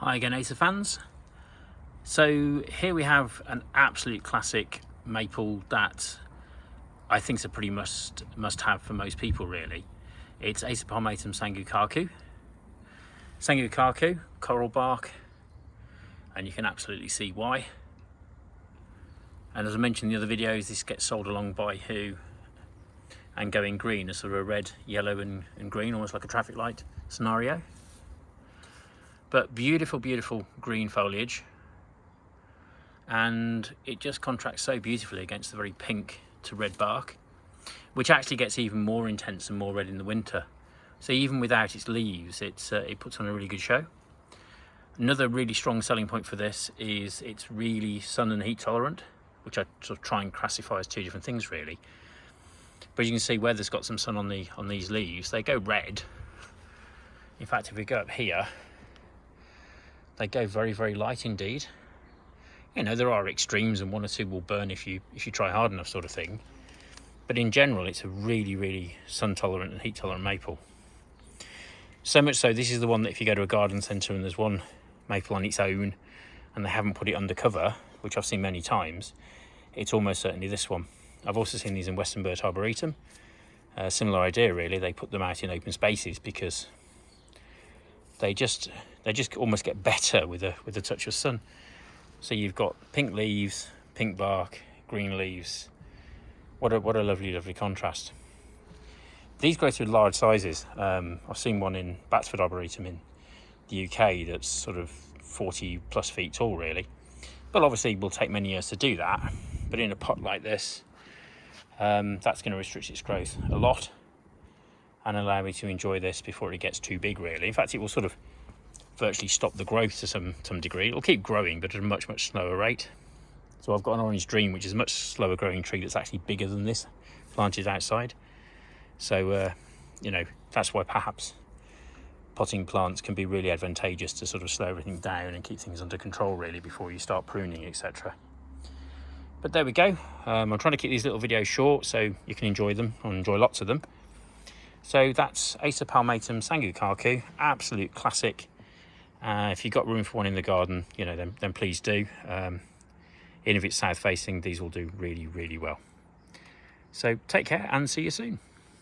Hi again, Acer fans. So here we have an absolute classic maple that I think is a pretty must have for most people really. It's Acer palmatum Sango Kaku. Sango Kaku, coral bark, and you can absolutely see why. And as I mentioned in the other videos, this gets sold along by Who and going green, a sort of red, yellow and green, almost like a traffic light scenario. But beautiful, beautiful green foliage, and it just contrasts so beautifully against the very pink to red bark, which actually gets even more intense and more red in the winter. So even without its leaves, it puts on a really good show. Another really strong selling point for this is it's really sun and heat tolerant, which I sort of try and classify as two different things really. But you can see where there's got some sun on these leaves, they go red. In fact, if we go up here, they go very, very light indeed. You know, there are extremes and one or two will burn if you try hard enough, sort of thing. But in general, it's a really, really sun tolerant and heat tolerant maple. So much so, this is the one that if you go to a garden centre and there's one maple on its own and they haven't put it under cover, which I've seen many times, it's almost certainly this one. I've also seen these in Western Birch Arboretum. Similar idea really, they put them out in open spaces because they just almost get better with a touch of sun. So you've got pink leaves, pink bark, green leaves. What a lovely, lovely contrast. These grow through large sizes. I've seen one in Batsford Arboretum in the UK that's sort of 40 plus feet tall really. But obviously it will take many years to do that. But in a pot like this, that's going to restrict its growth a lot and allow me to enjoy this before it gets too big really. In fact, it will sort of virtually stop the growth to some degree. It'll keep growing but at a much slower rate. So I've got an Orange Dream, which is a much slower growing tree that's actually bigger than this, planted outside. So you know, that's why perhaps potting plants can be really advantageous to sort of slow everything down and keep things under control really before you start pruning, etc. But there we go. I'm trying to keep these little videos short so you can enjoy them or enjoy lots of them. So that's Acer palmatum Sango Kaku, absolute classic. If you've got room for one in the garden, you know, then please do. Even if it's south facing, these will do really, really well. So take care and see you soon.